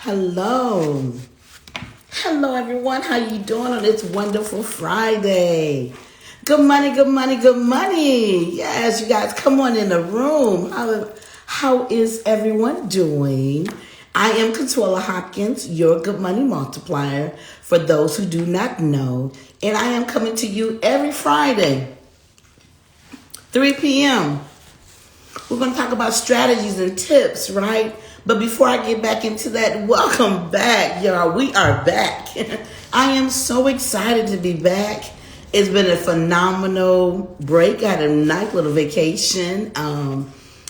Hello. Hello, everyone. How you doing on this wonderful Friday? Good money, good money, good money. Yes, you guys, come on in the room. How is everyone doing? I am Consuela Hopkins, your good money multiplier for those who do not know. And I am coming to you every Friday, 3 p.m. We're going to talk about strategies and tips, right? But before I get back into that, welcome back, y'all. We are back. I am so excited to be back. It's been a phenomenal break. I had a nice little vacation.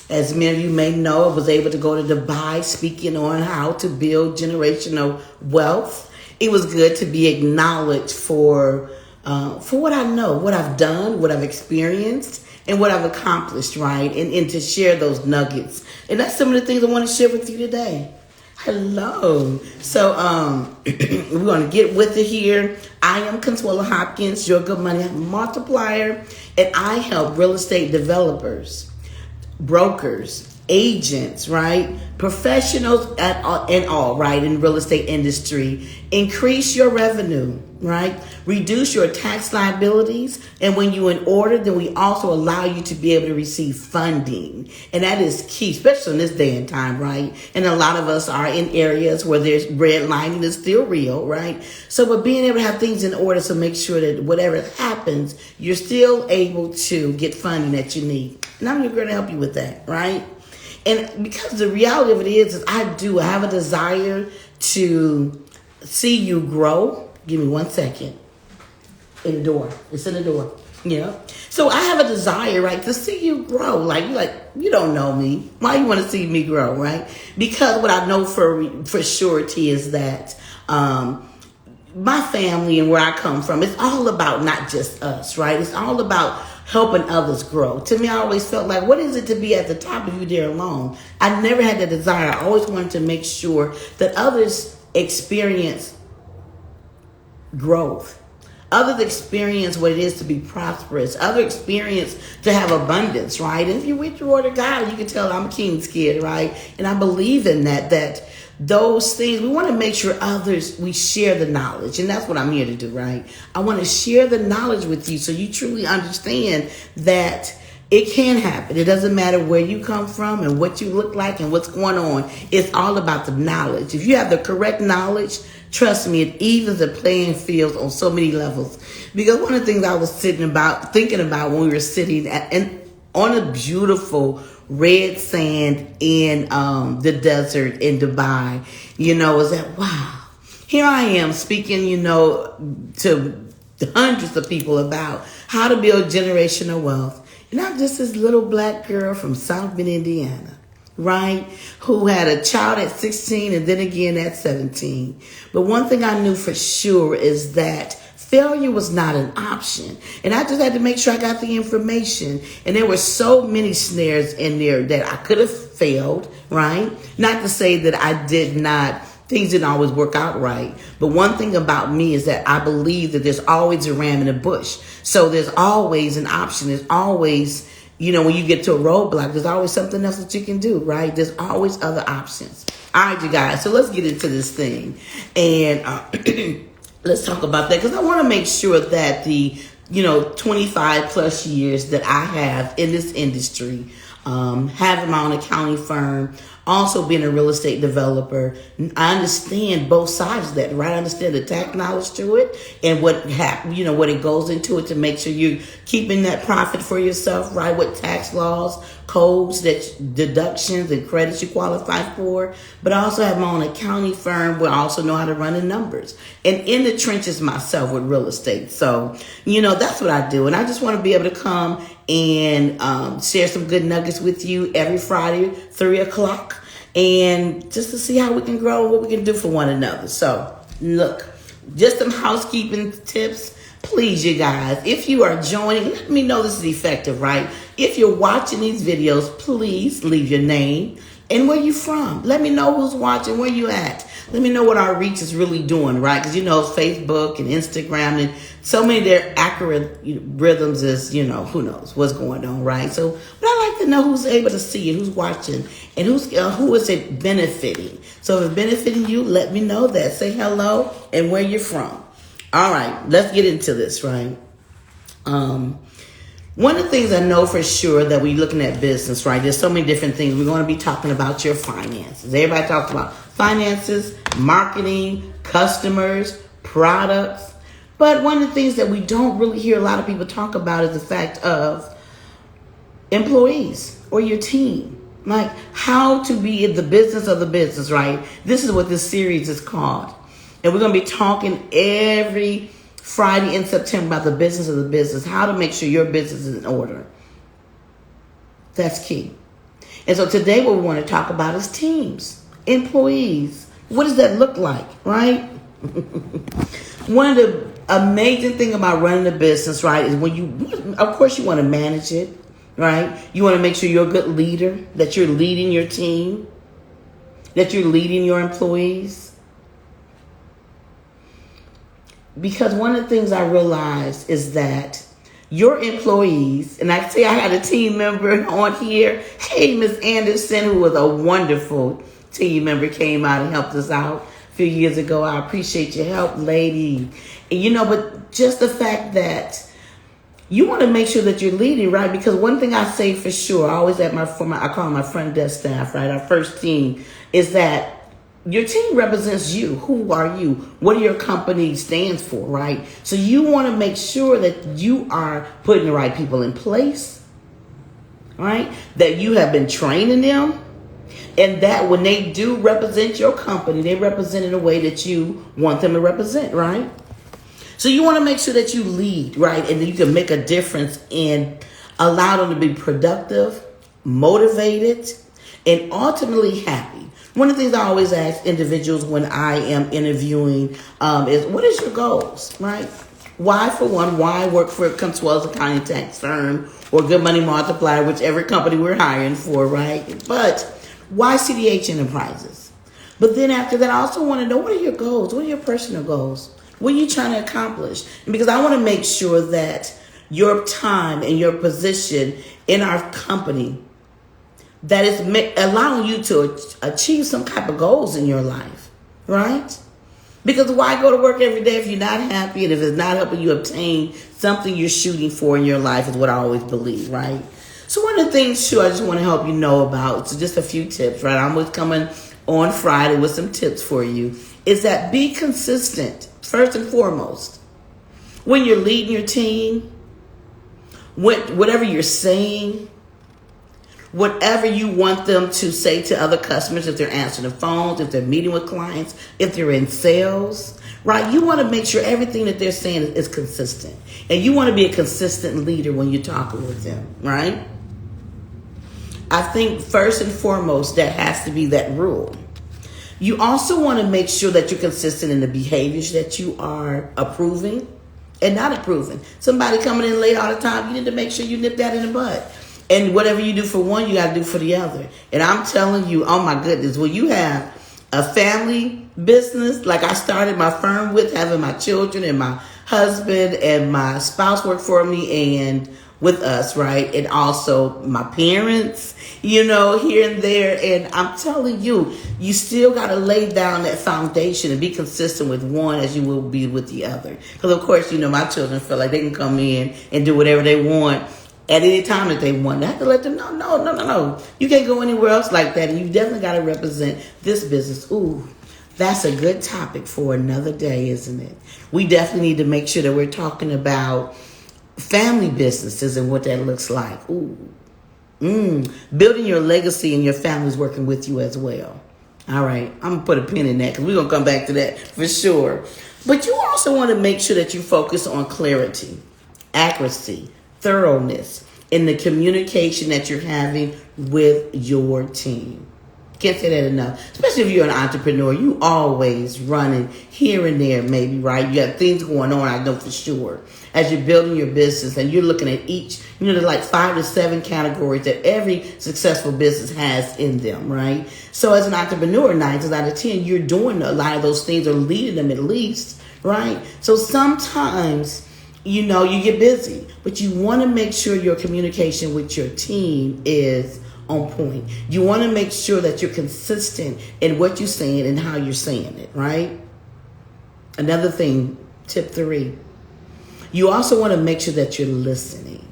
As many of you may know, I was able to go to Dubai speaking on how to build generational wealth. It was good to be acknowledged for what I know, what I've done, what I've experienced, and what I've accomplished, right? And to share those nuggets. And that's some of the things I want to share with you today. Hello. So we're going to get with it here. I am Consuela Hopkins, your good money multiplier, and I help real estate developers, brokers, agents, right? Professionals and all, right, in real estate industry. Increase your revenue, right? Reduce your tax liabilities. And when you're in order, then we also allow you to be able to receive funding. And that is key, especially in this day and time, right? And a lot of us are in areas where there's redlining is still real, right? So but being able to have things in order to make sure that whatever happens, you're still able to get funding that you need. And I'm going to help you with that, right? And because the reality of it is I have a desire to see you grow. Give me 1 second. In the door. It's in the door. Yeah. So I have a desire, right, to see you grow. Like you don't know me. Why you want to see me grow, right? Because what I know for surety is that my family and where I come from, it's all about not just us, right? It's all about helping others grow. To me, I always felt like, what is it to be at the top of you there alone? I never had that desire. I always wanted to make sure that others experience growth. Others experience what it is to be prosperous. Others experience to have abundance, right? And if you're with your word of God, you can tell I'm a king's kid, right? And I believe in that those things, we want to make sure we share the knowledge. And that's what I'm here to do, right? I want to share the knowledge with you so you truly understand that it can happen. It doesn't matter where you come from and what you look like and what's going on. It's all about the knowledge. If you have the correct knowledge, trust me, it evens the playing field on so many levels. Because one of the things I was thinking about when we were sitting on a beautiful red sand in the desert in Dubai, is that, wow, here I am speaking, to hundreds of people about how to build generational wealth. And I'm just this little black girl from South Bend, Indiana, right? Who had a child at 16 and then again at 17. But one thing I knew for sure is that failure was not an option. And I just had to make sure I got the information. And there were so many snares in there that I could have failed, right? Not to say that things didn't always work out right. But one thing about me is that I believe that there's always a ram in the bush. So there's always an option. There's always, when you get to a roadblock, there's always something else that you can do, right? There's always other options. All right, you guys. So let's get into this thing. And let's talk about that because I want to make sure that the, 25 plus years that I have in this industry, having my own accounting firm, also being a real estate developer, I understand both sides of that, right? I understand the tax knowledge to it and what it goes into it to make sure you're keeping that profit for yourself, right? What tax laws, codes, deductions and credits you qualify for. But I also have my own accounting firm where I also know how to run the numbers and in the trenches myself with real estate. So, that's what I do. And I just want to be able to come and share some good nuggets with you every Friday, 3 o'clock. And just to see how we can grow and what we can do for one another. So, look, just some housekeeping tips. Please, you guys, if you are joining, let me know this is effective, right? If you're watching these videos, please leave your name and where you from. Let me know who's watching, where you at. Let me know what our reach is really doing, right? Because, Facebook and Instagram and so many of their accurate rhythms is, who knows what's going on, right? So, but I like to know who's able to see it, who's watching, and who is it benefiting. So if it's benefiting you, let me know that. Say hello and where you're from. All right, let's get into this, right? One of the things I know for sure that we're looking at business, right? There's so many different things. We're going to be talking about your finances. Everybody talks about finances, marketing, customers, products. But one of the things that we don't really hear a lot of people talk about is the fact of employees or your team. Like how to be in the business of the business, right? This is what this series is called. And we're going to be talking every Friday in September about the business of the business, how to make sure your business is in order. That's key. And so today what we want to talk about is teams, employees. What does that look like, right? One of the amazing thing about running a business, right, is of course you want to manage it, right? You want to make sure you're a good leader, that you're leading your team, that you're leading your employees. Because one of the things I realized is that your employees, and I say I had a team member on here, hey, Miss Anderson, who was a wonderful team member, came out and helped us out a few years ago. I appreciate your help, lady. And, but just the fact that you want to make sure that you're leading, right? Because one thing I say for sure, I always at I call my front desk staff, right? Our first team is that your team represents you. Who are you? What do your company stands for, right? So you want to make sure that you are putting the right people in place, right? That you have been training them, and that when they do represent your company, they represent in a way that you want them to represent, right? So you want to make sure that you lead, right? And you can make a difference and allow them to be productive, motivated, and ultimately happy. One of the things I always ask individuals when I am interviewing is, what is your goals, right? Why, for one, why work for a Consuela's accounting tax firm or Good Money Multiplier, whichever company we're hiring for, right? But why CDH Enterprises? But then after that, I also want to know, what are your goals? What are your personal goals? What are you trying to accomplish? And because I want to make sure that your time and your position in our company that is allowing you to achieve some type of goals in your life, right? Because why go to work every day if you're not happy and if it's not helping you obtain something you're shooting for in your life is what I always believe, right? So one of the things, too, I just want to help you know about, so just a few tips, right? I'm always coming on Friday with some tips for you, is that be consistent, first and foremost. When you're leading your team, whatever you're saying, whatever you want them to say to other customers, if they're answering the phones, if they're meeting with clients, if they're in sales, right? You want to make sure everything that they're saying is consistent. And you want to be a consistent leader when you're talking with them, right? I think first and foremost, that has to be that rule. You also want to make sure that you're consistent in the behaviors that you are approving and not approving. Somebody coming in late all the time, you need to make sure you nip that in the bud. And whatever you do for one, you got to do for the other. And I'm telling you, oh my goodness, when you have a family business, like I started my firm with, having my children and my husband and my spouse work for me and with us, right? And also my parents, here and there. And I'm telling you, you still got to lay down that foundation and be consistent with one as you will be with the other. Because, of course, my children feel like they can come in and do whatever they want at any time that they want. I have to let them know, no. You can't go anywhere else like that. And you definitely got to represent this business. Ooh, that's a good topic for another day, isn't it? We definitely need to make sure that we're talking about family businesses and what that looks like. Ooh, building your legacy and your family's working with you as well. All right, I'm going to put a pin in that because we're going to come back to that for sure. But you also want to make sure that you focus on clarity, accuracy, thoroughness in the communication that you're having with your team. Can't say that enough. Especially if you're an entrepreneur, you always running here and there, maybe, right? You got things going on, I know for sure. As you're building your business and you're looking at each, there's like 5 to 7 categories that every successful business has in them, right? So as an entrepreneur, 9 times out of 10, you're doing a lot of those things or leading them at least, right? So sometimes, you get busy, but you want to make sure your communication with your team is on point. You want to make sure that you're consistent in what you're saying and how you're saying it, right? Another thing, tip 3, you also want to make sure that you're listening.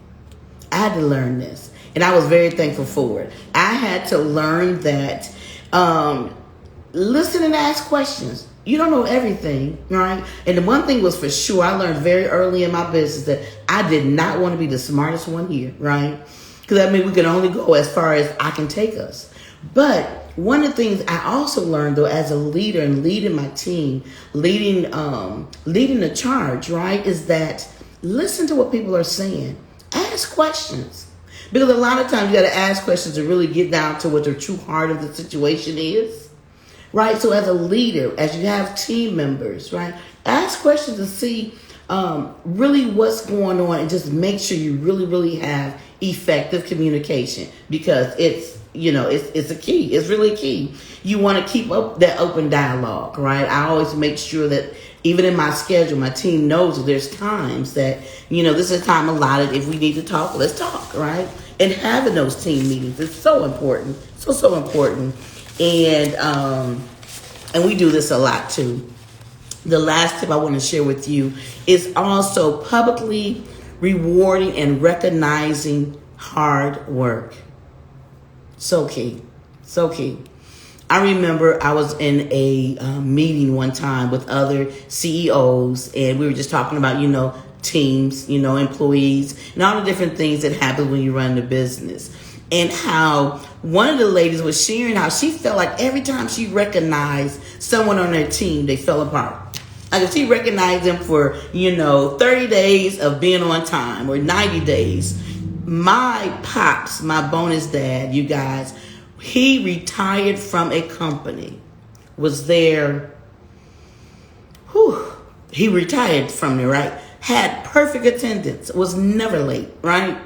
I had to learn this, and I was very thankful for it. I had to learn that listen and ask questions. You don't know everything, right? And the one thing was for sure, I learned very early in my business that I did not want to be the smartest one here, right? Because that means we can only go as far as I can take us. But one of the things I also learned, though, as a leader and leading my team, leading the charge, right, is that listen to what people are saying. Ask questions. Because a lot of times you got to ask questions to really get down to what the true heart of the situation is, right? So as a leader, as you have team members, right, ask questions to see really what's going on and just make sure you really, really have effective communication, because it's a key. It's really key. You want to keep up that open dialogue, right? I always make sure that even in my schedule, my team knows that there's times that, this is time allotted. If we need to talk, let's talk, right? And having those team meetings is so important. So important. And we do this a lot too. The last tip I want to share with you is also publicly rewarding and recognizing hard work. So key. I remember I was in a meeting one time with other CEOs, and we were just talking about, teams, employees, and all the different things that happen when you run the business. And how one of the ladies was sharing how she felt like every time she recognized someone on their team, they fell apart. Like if she recognized them for, 30 days of being on time or 90 days. My pops, my bonus dad, you guys, he retired from a company, was there, he retired from there, right? Had perfect attendance, was never late, right?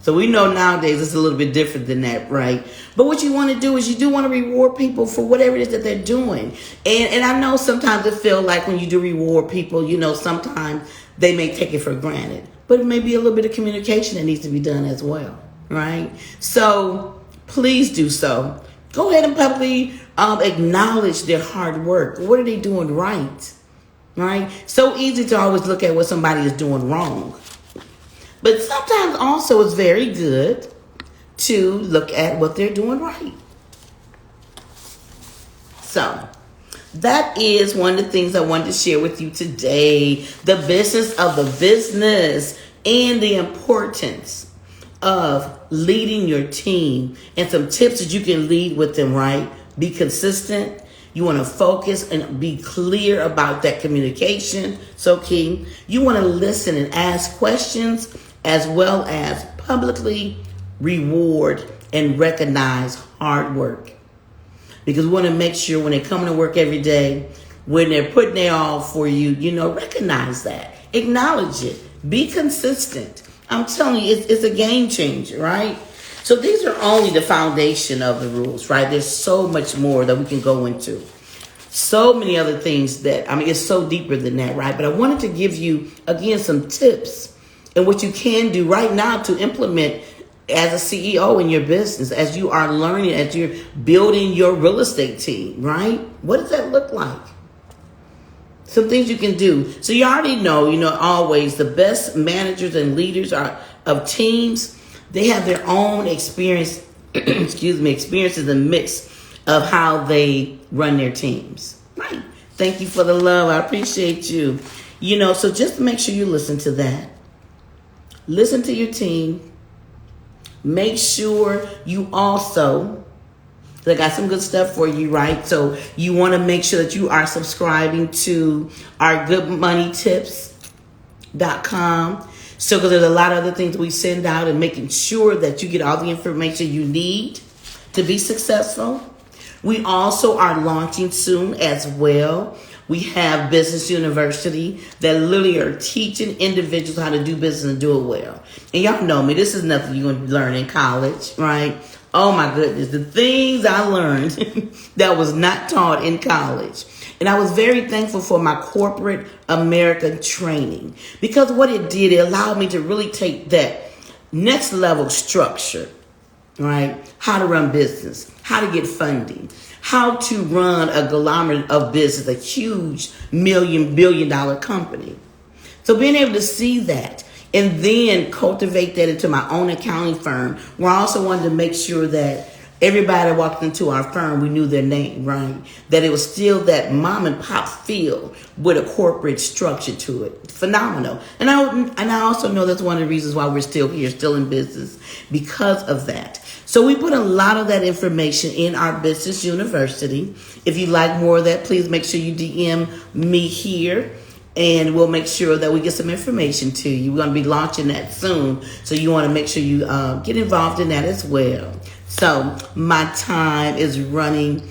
So we know nowadays it's a little bit different than that, right? But what you want to do is you do want to reward people for whatever it is that they're doing. And I know sometimes it feels like when you do reward people, sometimes they may take it for granted. But it may be a little bit of communication that needs to be done as well, right? So please do so. Go ahead and publicly acknowledge their hard work. What are they doing right? Right? So easy to always look at what somebody is doing wrong. But sometimes also it's very good to look at what they're doing right. So that is one of the things I wanted to share with you today. The business of the business and the importance of leading your team and some tips that you can lead with them, right? Be consistent. You want to focus and be clear about that communication. So key. You want to listen and ask questions, as well as publicly reward and recognize hard work. Because we want to make sure when they come to work every day, when they're putting their all for you, recognize that. Acknowledge it. Be consistent. I'm telling you, it's a game changer, right? So these are only the foundation of the rules, right? There's so much more that we can go into. So many other things it's so deeper than that, right? But I wanted to give you, again, some tips and what you can do right now to implement as a CEO in your business, as you are learning, as you're building your real estate team, right? What does that look like? Some things you can do. So you already know, always the best managers and leaders of teams, they have their own experiences and mix of how they run their teams. Right. Thank you for the love. I appreciate you. So just make sure you listen to that. Listen to your team. Make sure you also, I got some good stuff for you, right? So you want to make sure that you are subscribing to our goodmoneytips.com. So because there's a lot of other things we send out, and making sure that you get all the information you need to be successful. We also are launching soon as well. We have Business University that literally are teaching individuals how to do business and do it well. And y'all know me, this is nothing you're going to learn in college, right? Oh my goodness, the things I learned that was not taught in college. And I was very thankful for my corporate American training, because what it did, it allowed me to really take that next level structure, right? How to run business, how to get funding, how to run a conglomerate of business, a huge billion-dollar company. So being able to see that and then cultivate that into my own accounting firm, where I also wanted to make sure that everybody that walked into our firm, we knew their name, right? That it was still that mom and pop feel with a corporate structure to it. Phenomenal. And I also know that's one of the reasons why we're still here, still in business, because of that. So we put a lot of that information in our Business University. If you'd like more of that, please make sure you DM me here, and we'll make sure that we get some information to you. We're going to be launching that soon, so you want to make sure you get involved in that as well. So my time is running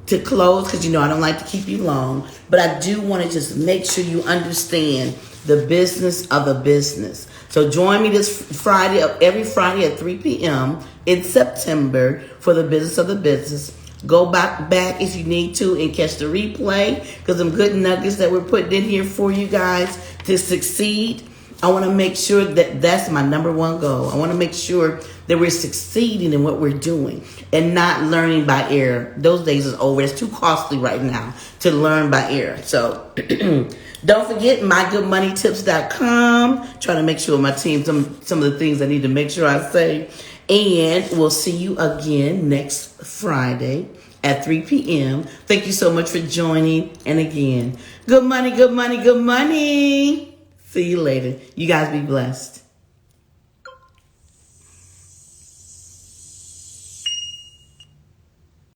to close, because I don't like to keep you long, but I do want to just make sure you understand the business of the business. So join me this Friday, every Friday at 3 p.m. in September for the business of the business. Go back if you need to and catch the replay, because some good nuggets that we're putting in here for you guys to succeed. I want to make sure that that's my number one goal. I want to make sure that we're succeeding in what we're doing and not learning by error. Those days is over. It's too costly right now to learn by error. So don't forget mygoodmoneytips.com. Trying to make sure my team, some of the things I need to make sure I say. And we'll see you again next Friday at 3 p.m. Thank you so much for joining. And again, good money, good money, good money. See you later. You guys be blessed.